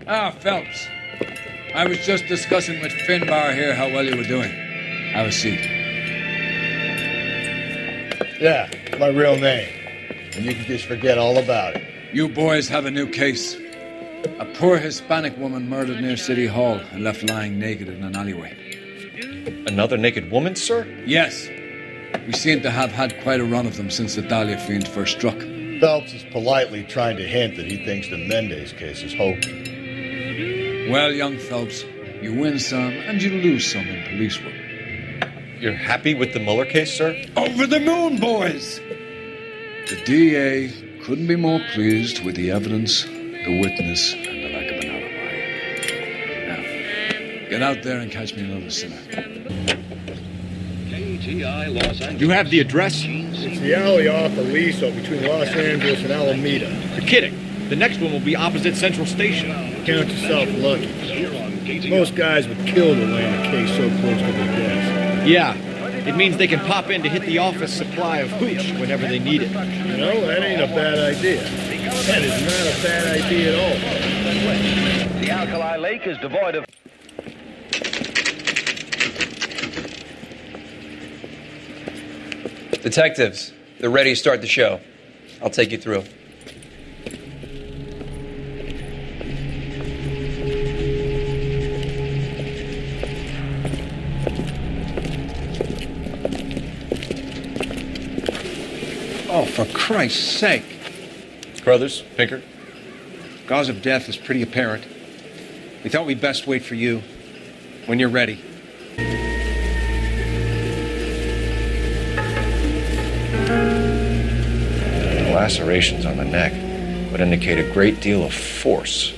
Ah, Phelps. I was just discussing with Finbar here how well you were doing. Have a seat. Yeah, my real name. And you can just forget all about it. You boys have a new case. A poor Hispanic woman murdered near City Hall and left lying naked in an alleyway. Another naked woman, sir? Yes. We seem to have had quite a run of them since the Dahlia fiend first struck. Phelps is politely trying to hint that he thinks the Mendez case is hokey. Well, young Phelps, you win some and you lose some in police work. You're happy with the Mueller case, sir? Over the moon, boys! The DA couldn't be more pleased with the evidence, the witness, and the lack of an alibi. Now, get out there and catch me another sinner. You have the address? It's the alley off Aliso between Los Angeles and Alameda. You're kidding. The next one will be opposite Central Station. Count yourself lucky. Most guys would kill to land a case so close to their desk. Yeah, it means they can pop in to hit the office supply of hooch whenever they need it. You know, that ain't a bad idea. That is not a bad idea at all. The alkali lake is devoid of... Detectives, they're ready to start the show. I'll take you through. Oh, for Christ's sake. Brothers, Pinker? Cause of death is pretty apparent. We thought we'd best wait for you when you're ready. The lacerations on the neck would indicate a great deal of force.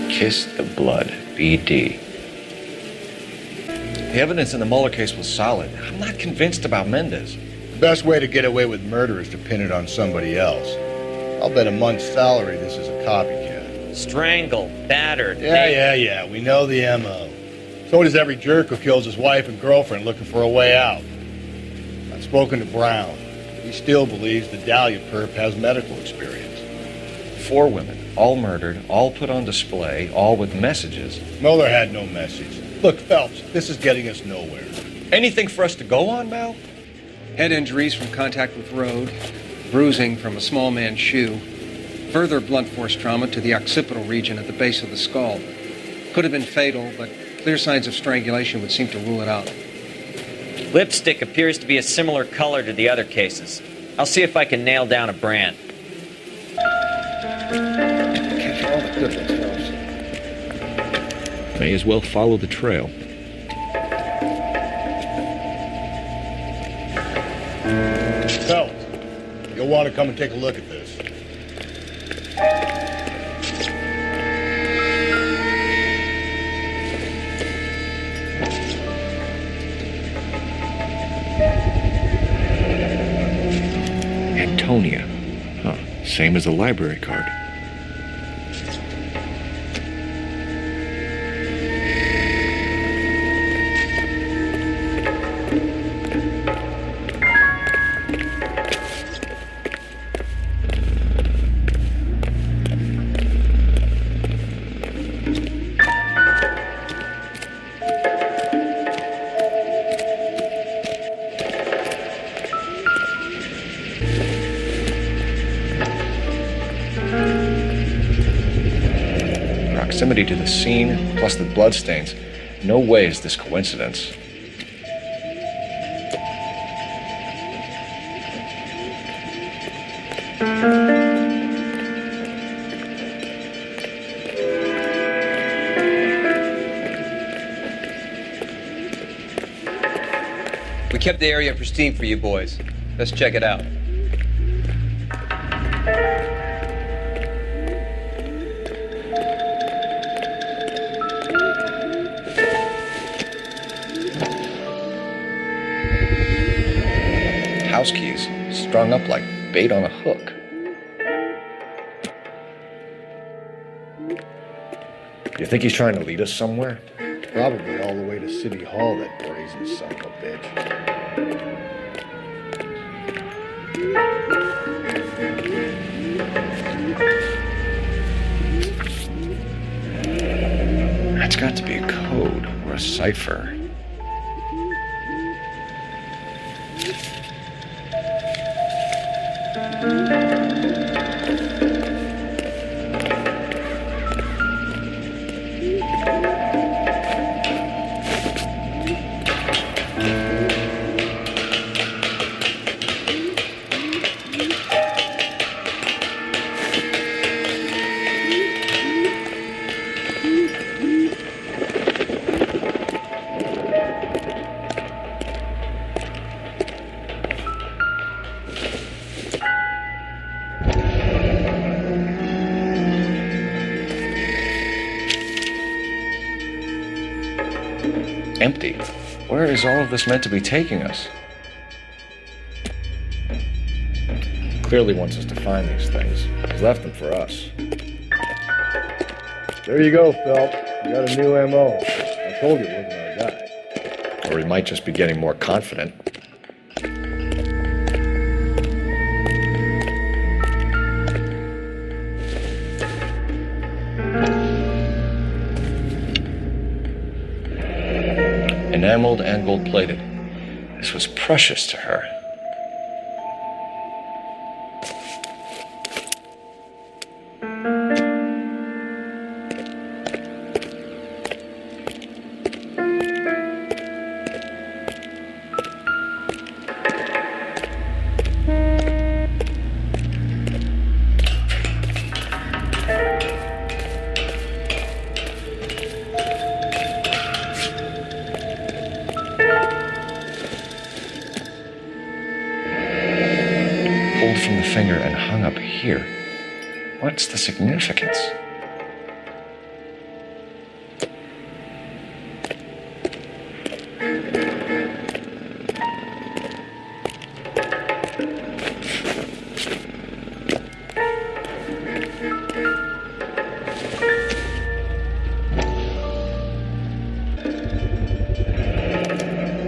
Kiss the blood, BD. The evidence in the Mueller case was solid. I'm not convinced about Mendez. The best way to get away with murder is to pin it on somebody else. I'll bet a month's salary this is a copycat. Strangled, battered. Yeah. We know the M.O. So does every jerk who kills his wife and girlfriend looking for a way out. I've spoken to Brown. He still believes the Dahlia perp has medical experience. 4 women, all murdered, all put on display, all with messages. Mueller had no message. Look, Phelps, this is getting us nowhere. Anything for us to go on, Mal? Head injuries from contact with road, bruising from a small man's shoe, further blunt force trauma to the occipital region at the base of the skull. Could have been fatal, but clear signs of strangulation would seem to rule it out. Lipstick appears to be a similar color to the other cases. I'll see if I can nail down a brand. Catch all the good ones, Phelps. May as well follow the trail. Phelps, you'll want to come and take a look at this. Antonia. Huh, same as the library card. Proximity to the scene, plus the bloodstains. No way is this coincidence. We kept the area pristine for you boys. Let's check it out. House keys strung up like bait on a hook. You think he's trying to lead us somewhere? Probably all the way to City Hall, that brazen son of a bitch. That's got to be a code or a cipher. Empty. Where is all of this meant to be taking us? Clearly wants us to find these things. He's left them for us. There you go, Phelps. You got a new M.O. I told you it wasn't our guy. Or he might just be getting more confident. Enameled and gold-plated. This was precious to her. From the finger and hung up here. What's the significance?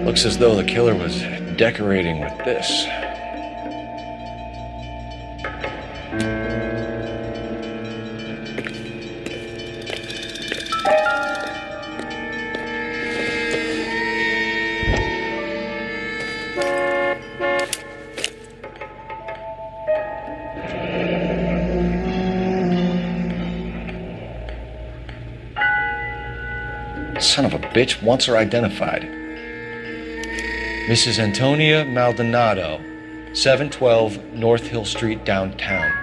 Looks as though the killer was decorating with this. Son of a bitch wants her identified. Mrs. Antonia Maldonado, 712 North Hill Street, downtown.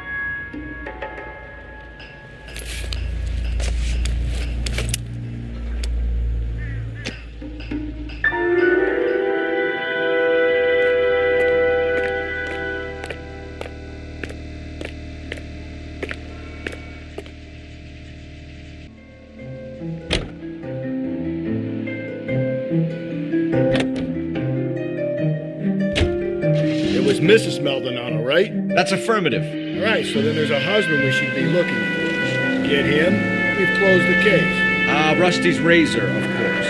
Mrs. Maldonado, right? That's affirmative. All right, so then there's a husband we should be looking for. Get him, we've closed the case. Rusty's razor, of course.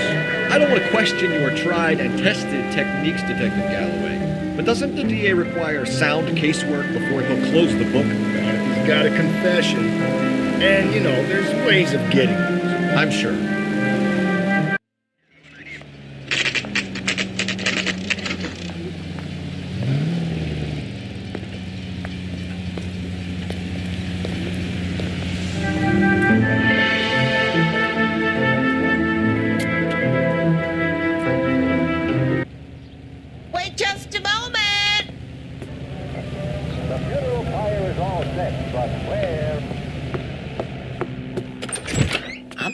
I don't want to question your tried and tested techniques, Detective Galloway, but doesn't the DA require sound casework before he'll close the book? Not if he's got a confession. And, you know, there's ways of getting it. I'm sure.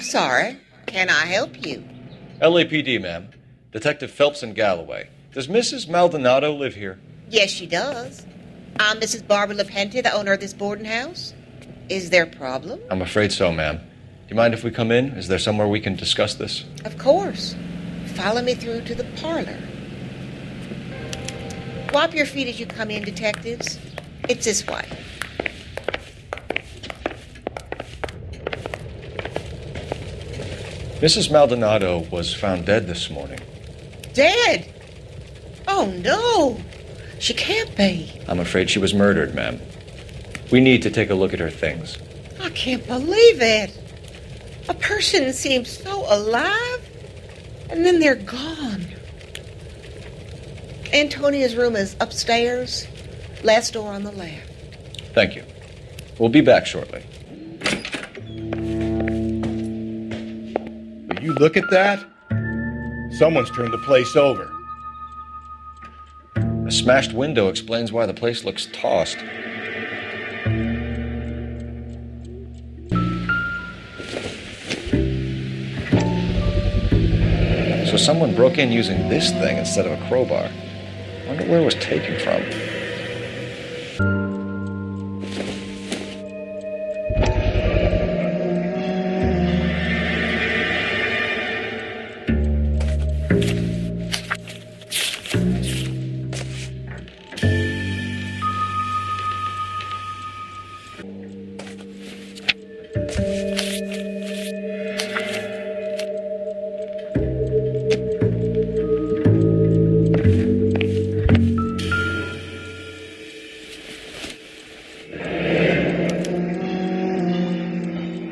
Sorry. Can I help you? LAPD, ma'am. Detective Phelps and Galloway. Does Mrs. Maldonado live here? Yes, she does. I'm Mrs. Barbara Lapenti, the owner of this boarding house. Is there a problem? I'm afraid so, ma'am. Do you mind if we come in? Is there somewhere we can discuss this? Of course. Follow me through to the parlor. Wipe your feet as you come in, detectives. It's this way. Mrs. Maldonado was found dead this morning. Dead? Oh, no. She can't be. I'm afraid she was murdered, ma'am. We need to take a look at her things. I can't believe it. A person seems so alive, and then they're gone. Antonia's room is upstairs, last door on the left. Thank you. We'll be back shortly. Will you look at that? Someone's turned the place over. A smashed window explains why the place looks tossed. So someone broke in using this thing instead of a crowbar. I wonder where it was taken from.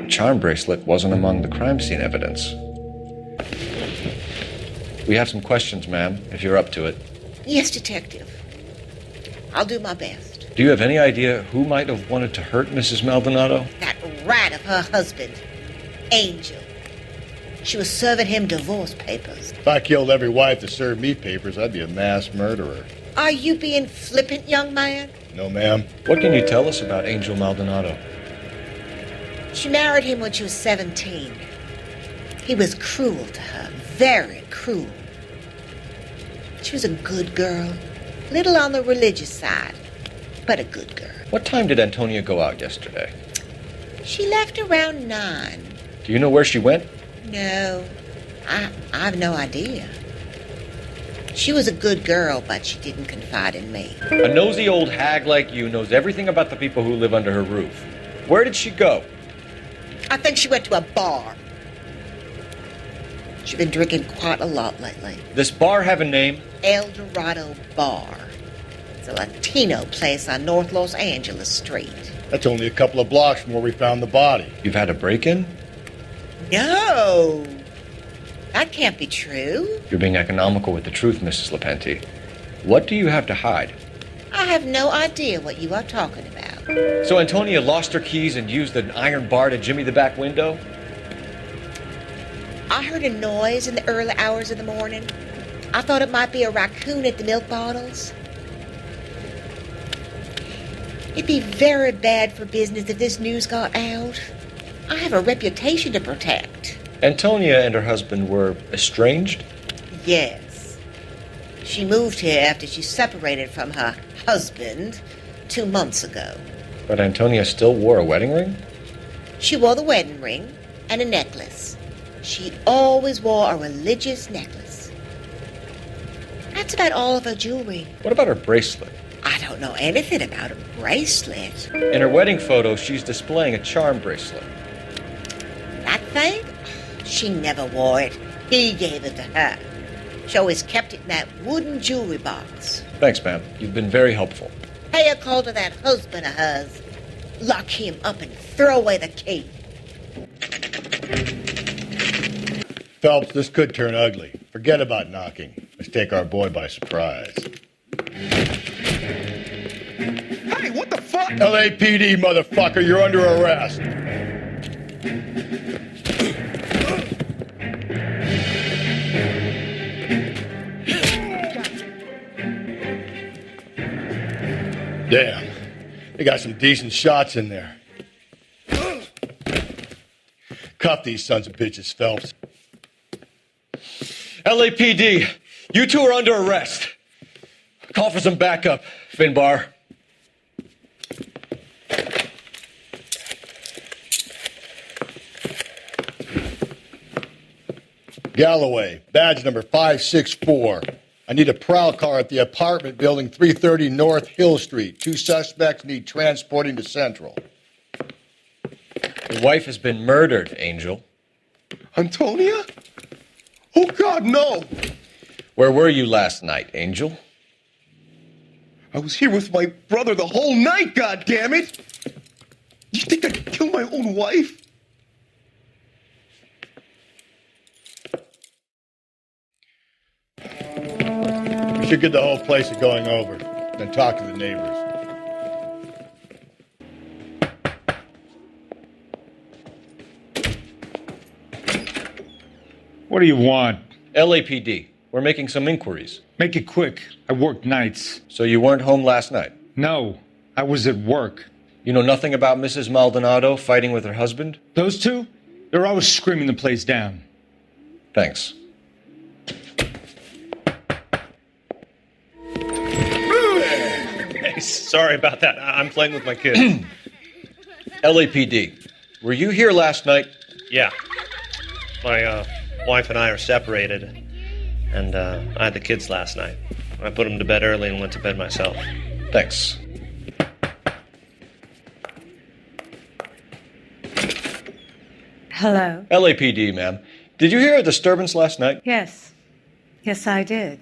Charm bracelet wasn't among the crime scene evidence. We have some questions, ma'am, if you're up to it. Yes, Detective. I'll do my best. Do you have any idea who might have wanted to hurt Mrs. Maldonado? That rat of her husband, Angel. She was serving him divorce papers. If I killed every wife that served me papers, I'd be a mass murderer. Are you being flippant, young man? No, ma'am. What can you tell us about Angel Maldonado? She married him when she was 17. He was cruel to her, very cruel. She was a good girl, little on the religious side, but a good girl. What time did Antonia go out yesterday? She left around 9. Do you know where she went? No, I have no idea. She was a good girl, but she didn't confide in me. A nosy old hag like you knows everything about the people who live under her roof. Where did she go? I think she went to a bar. She's been drinking quite a lot lately. This bar have a name? El Dorado Bar. It's a Latino place on North Los Angeles Street. That's only a couple of blocks from where we found the body. You've had a break-in? No. That can't be true. You're being economical with the truth, Mrs. Lapenti. What do you have to hide? I have no idea what you are talking about. So Antonia lost her keys and used an iron bar to jimmy the back window? I heard a noise in the early hours of the morning. I thought it might be a raccoon at the milk bottles. It'd be very bad for business if this news got out. I have a reputation to protect. Antonia and her husband were estranged? Yes. She moved here after she separated from her husband 2 months ago. But Antonia still wore a wedding ring? She wore the wedding ring and a necklace. She always wore a religious necklace. That's about all of her jewelry. What about her bracelet? I don't know anything about a bracelet. In her wedding photo, she's displaying a charm bracelet. That thing? She never wore it. He gave it to her. She always kept it in that wooden jewelry box. Thanks, ma'am. You've been very helpful. Pay a call to that husband of hers. Lock him up and throw away the key. Phelps, this could turn ugly. Forget about knocking. Let's take our boy by surprise. Hey, what the fuck? LAPD, motherfucker, you're under arrest. Damn, they got some decent shots in there. Cuff these sons of bitches, Phelps. LAPD, you two are under arrest. Call for some backup, Finbar. Galloway, badge number 564. I need a prowl car at the apartment building 330 North Hill Street. 2 suspects need transporting to Central. Your wife has been murdered, Angel. Antonia? Oh, God, no! Where were you last night, Angel? I was here with my brother the whole night, goddammit! You think I'd kill my own wife? We should get the whole place a going over, then talk to the neighbors. What do you want? LAPD. We're making some inquiries. Make it quick. I work nights. So you weren't home last night? No, I was at work. You know nothing about Mrs. Maldonado fighting with her husband? Those two? They're always screaming the place down. Thanks. Hey, sorry about that. I'm playing with my kids. LAPD. Were you here last night? Yeah. My wife and I are separated, and I had the kids last night. I put them to bed early and went to bed myself. Thanks. Hello? LAPD, ma'am. Did you hear a disturbance last night? Yes. Yes, I did.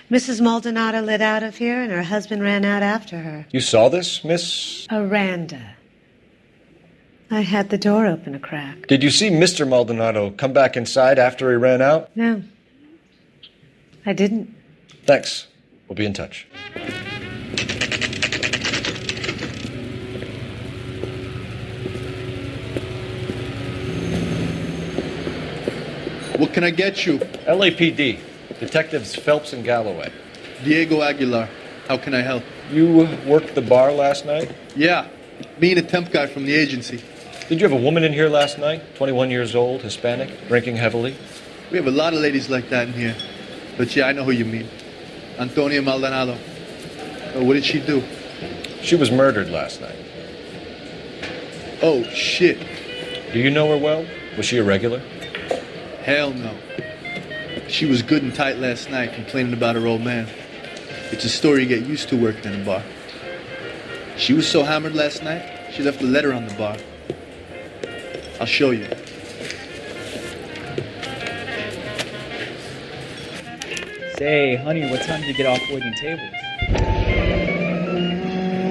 Mrs. Maldonado lit out of here, and her husband ran out after her. You saw this, Miss? Aranda. I had the door open a crack. Did you see Mr. Maldonado come back inside after he ran out? No. I didn't. Thanks. We'll be in touch. What can I get you? LAPD. Detectives Phelps and Galloway. Diego Agilara. How can I help? You worked the bar last night? Yeah. Me and a temp guy from the agency. Did you have a woman in here last night? 21 years old, Hispanic, drinking heavily? We have a lot of ladies like that in here. But yeah, I know who you mean. Antonia Maldonado. What did she do? She was murdered last night. Oh, shit. Do you know her well? Was she a regular? Hell no. She was good and tight last night, complaining about her old man. It's a story you get used to working in a bar. She was so hammered last night, she left a letter on the bar. I'll show you. Say, honey, what time did you get off waiting tables?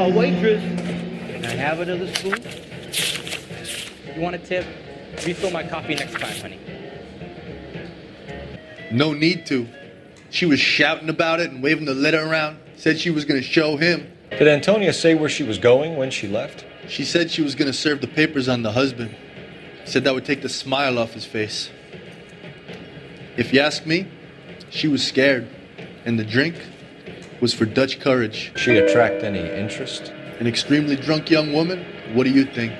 A waitress. Can I have another spoon? You want a tip? Refill my coffee next time, honey. No need to. She was shouting about it and waving the letter around. Said she was going to show him. Did Antonia say where she was going when she left? She said she was going to serve the papers on the husband. Said that would take the smile off his face. If you ask me, she was scared. And the drink was for Dutch courage. She attract any interest? An extremely drunk young woman? What do you think?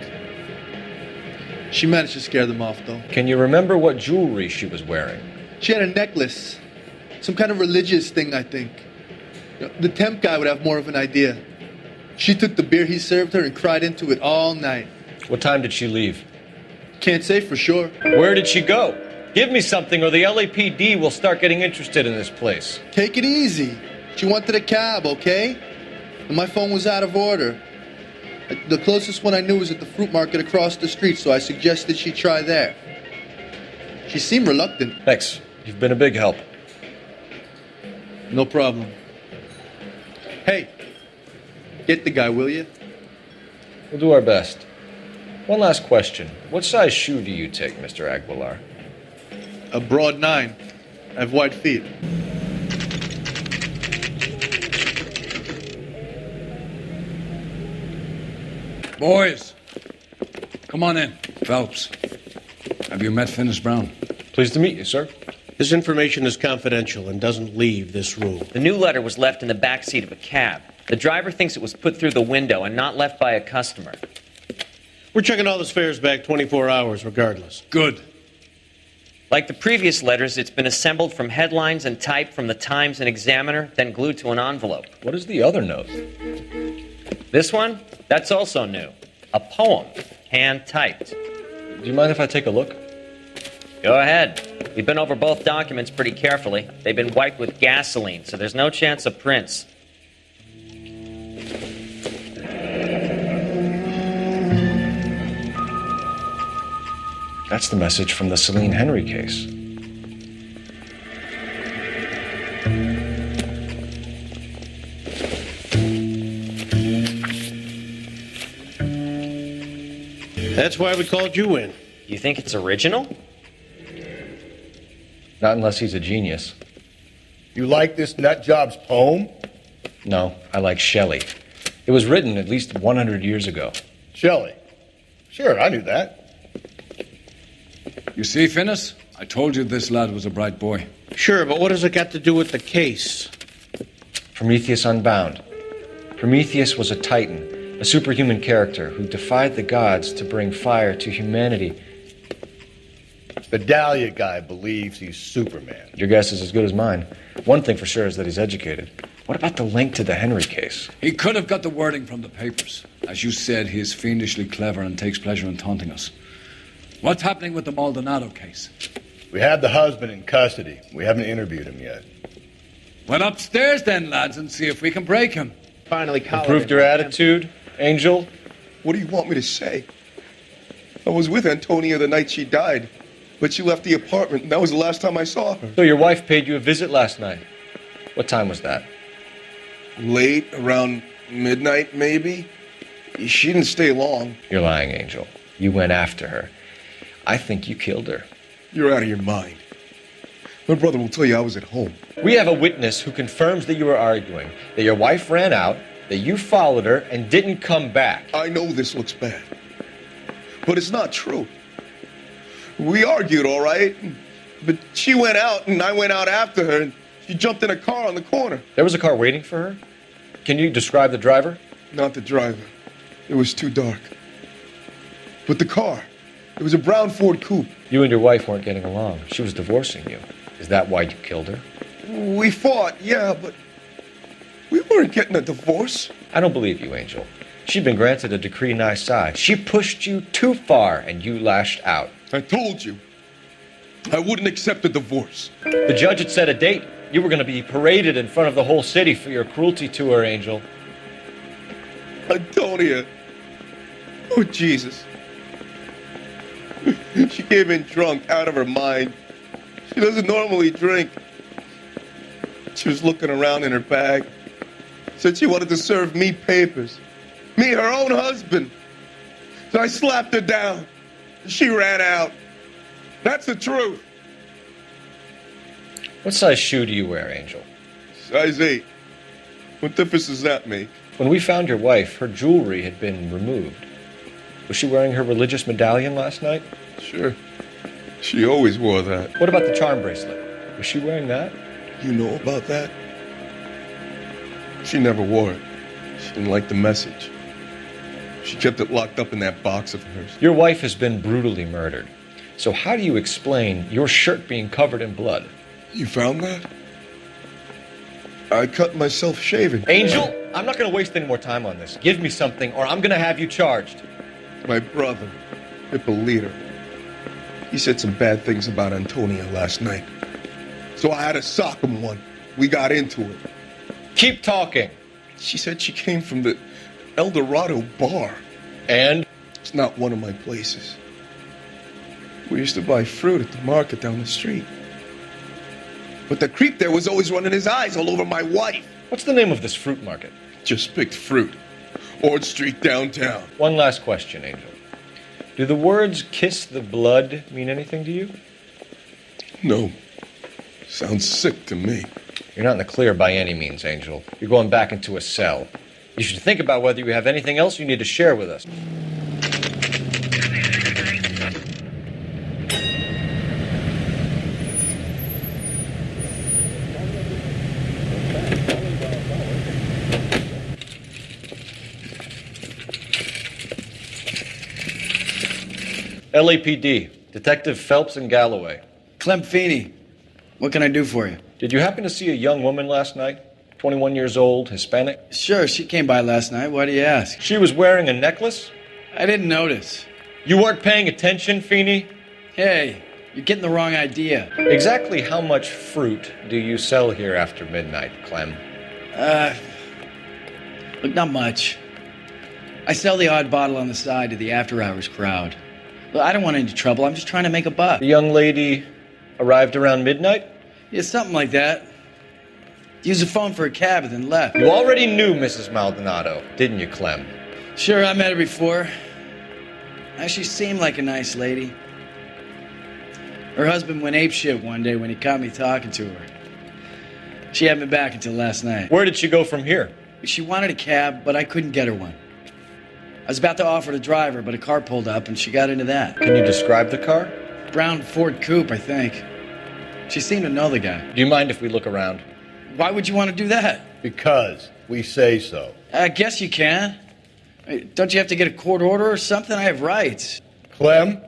She managed to scare them off, though. Can you remember what jewelry she was wearing? She had a necklace. Some kind of religious thing, I think. The temp guy would have more of an idea. She took the beer he served her and cried into it all night. What time did she leave? Can't say for sure. Where did she go? Give me something or the LAPD will start getting interested in this place. Take it easy. She wanted a cab, okay? And my phone was out of order. The closest one I knew was at the fruit market across the street, so I suggested she try there. She seemed reluctant. Thanks. You've been a big help. No problem. Hey, get the guy, will you? We'll do our best. One last question. What size shoe do you take, Mr. Aguilar? A broad 9. I have wide feet. Boys, come on in. Phelps, have you met Finis Brown? Pleased to meet you, sir. This information is confidential and doesn't leave this room. The new letter was left in the back seat of a cab. The driver thinks it was put through the window and not left by a customer. We're checking all his fares back 24 hours regardless. Good. Like the previous letters, it's been assembled from headlines and typed from the Times and Examiner, then glued to an envelope. What is the other note? This one? That's also new. A poem, hand-typed. Do you mind if I take a look? Go ahead. We've been over both documents pretty carefully. They've been wiped with gasoline, so there's no chance of prints. That's the message from the Celine Henry case. That's why we called you in. You think it's original? Not unless he's a genius. You like this nutjob's poem? No, I like Shelley. It was written at least 100 years ago. Shelley? Sure, I knew that. You see, Finnis? I told you this lad was a bright boy. Sure, but what has it got to do with the case? Prometheus Unbound. Prometheus was a titan, a superhuman character who defied the gods to bring fire to humanity. The Dahlia guy believes he's Superman. Your guess is as good as mine. One thing for sure is that he's educated. What about the link to the Henry case? He could have got the wording from the papers. As you said, he is fiendishly clever and takes pleasure in taunting us. What's happening with the Maldonado case? We have the husband in custody. We haven't interviewed him yet. Well, upstairs then, lads, and see if we can break him. Finally, Improved your attitude, Angel? What do you want me to say? I was with Antonia the night she died, but she left the apartment, and that was the last time I saw her. So your wife paid you a visit last night. What time was that? Late, around midnight, maybe. She didn't stay long. You're lying, Angel. You went after her. I think you killed her. You're out of your mind. My brother will tell you I was at home. We have a witness who confirms that you were arguing, that your wife ran out, that you followed her and didn't come back. I know this looks bad, but it's not true. We argued, all right, but she went out and I went out after her and she jumped in a car on the corner. There was a car waiting for her? Can you describe the driver? Not the driver. It was too dark. But the car, it was a brown Ford coupe. You and your wife weren't getting along. She was divorcing you. Is that why you killed her? We fought, yeah, but we weren't getting a divorce. I don't believe you, Angel. She'd been granted a decree nisi. She pushed you too far and you lashed out. I told you. I wouldn't accept a divorce. The judge had set a date. You were going to be paraded in front of the whole city for your cruelty to her, Angel. Antonia. Oh, Jesus. She came in drunk, out of her mind. She doesn't normally drink. She was looking around in her bag. Said she wanted to serve me papers. Me, her own husband. So I slapped her down. She ran out. That's the truth. What size shoe do you wear, Angel? Size 8. What difference does that make? When we found your wife, her jewelry had been removed. Was she wearing her religious medallion last night? Sure. She always wore that. What about the charm bracelet? Was she wearing that? You know about that? She never wore it. She didn't like the message. She kept it locked up in that box of hers. Your wife has been brutally murdered. So how do you explain your shirt being covered in blood? You found that? I cut myself shaving. Angel, I'm not going to waste any more time on this. Give me something or I'm going to have you charged. My brother, Hippolyta, he said some bad things about Antonia last night. So I had to sock him one. We got into it. Keep talking. She said she came from the El Dorado bar. And? It's not one of my places. We used to buy fruit at the market down the street. But the creep there was always running his eyes all over my wife. What's the name of this fruit market? Just picked fruit. Ord Street downtown. One last question, Angel. Do the words kiss the blood mean anything to you? No. Sounds sick to me. You're not in the clear by any means, Angel. You're going back into a cell. You should think about whether you have anything else you need to share with us. LAPD, Detective Phelps and Galloway. Klem Fini, what can I do for you? Did you happen to see a young woman last night? 21 years old, Hispanic? Sure, she came by last night. Why do you ask? She was wearing a necklace? I didn't notice. You weren't paying attention, Fini? Hey, you're getting the wrong idea. Exactly how much fruit do you sell here after midnight, Clem? Look, not much. I sell the odd bottle on the side to the after-hours crowd. Well, I don't want any trouble. I'm just trying to make a buck. The young lady arrived around midnight? Yeah, something like that. Used the phone for a cab and then left. You already knew Mrs. Maldonado, didn't you, Clem? Sure, I met her before. She seemed like a nice lady. Her husband went apeshit one day when he caught me talking to her. She hadn't been back until last night. Where did she go from here? She wanted a cab, but I couldn't get her one. I was about to offer to drive her, but a car pulled up and she got into that. Can you describe the car? Brown Ford Coupe, I think. She seemed to know the guy. Do you mind if we look around? Why would you want to do that? Because we say so. I guess you can. Don't you have to get a court order or something? I have rights. Clem?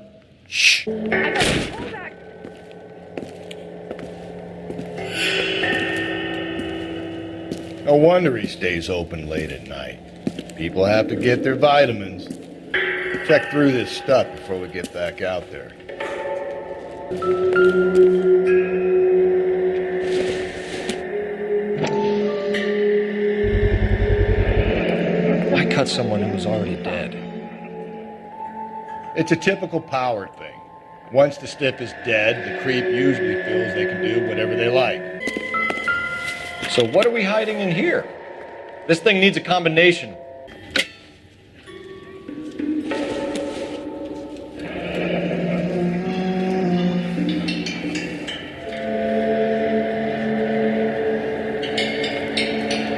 Shh. No wonder he stays open late at night. People have to get their vitamins. Check through this stuff before we get back out there. Why cut someone who was already dead? It's a typical power thing. Once the stiff is dead, the creep usually feels they can do whatever they like. So what are we hiding in here? This thing needs a combination.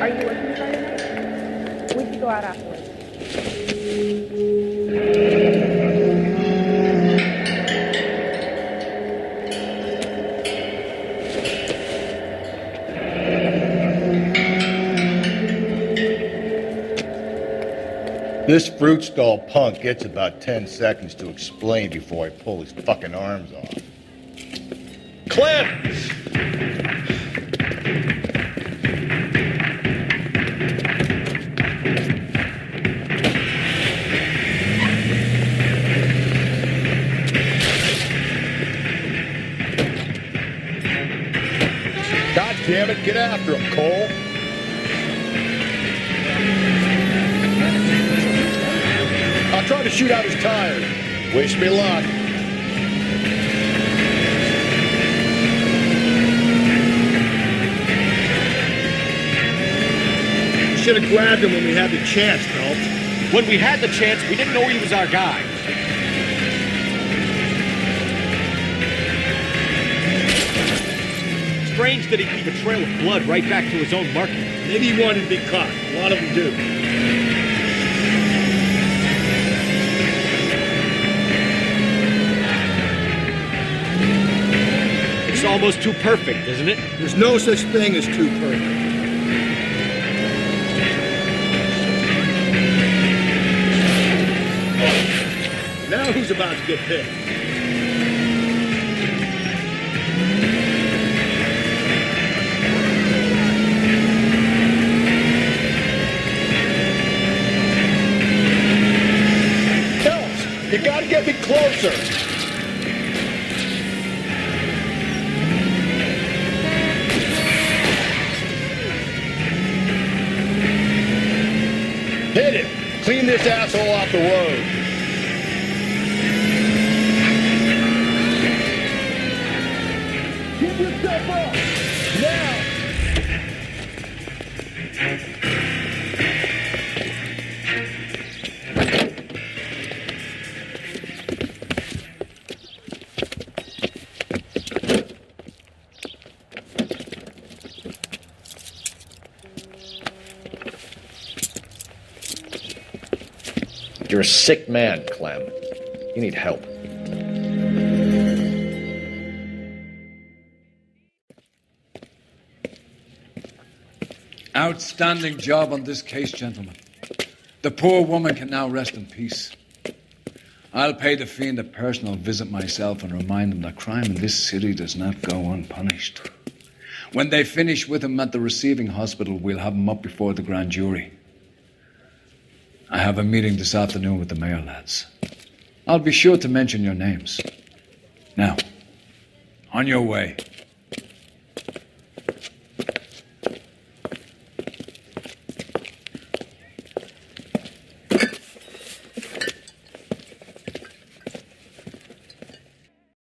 Are you working Saturday? We can go out afterwards. This fruit stall punk gets about 10 seconds to explain before I pull his fucking arms off. Clem! God damn it, get after him, Cole. I'll try to shoot out his tires. Wish me luck. You should have grabbed him when we had the chance, Phelps. When we had the chance, we didn't know he was our guy. Strange that he'd leave a trail of blood right back to his own market. Maybe he wanted to be caught. A lot of them do. It's almost too perfect, isn't it? There's no such thing as too perfect. Now who's about to get picked? Phelps, you gotta get me closer. Hit it! Clean this asshole off the road. Get yourself up! Now! You're a sick man, Clem. You need help. Outstanding job on this case, gentlemen. The poor woman can now rest in peace. I'll pay the fiend a personal visit myself and remind him that crime in this city does not go unpunished. When they finish with him at the receiving hospital, we'll have him up before the grand jury. I have a meeting this afternoon with the mayor lads. I'll be sure to mention your names. Now, on your way.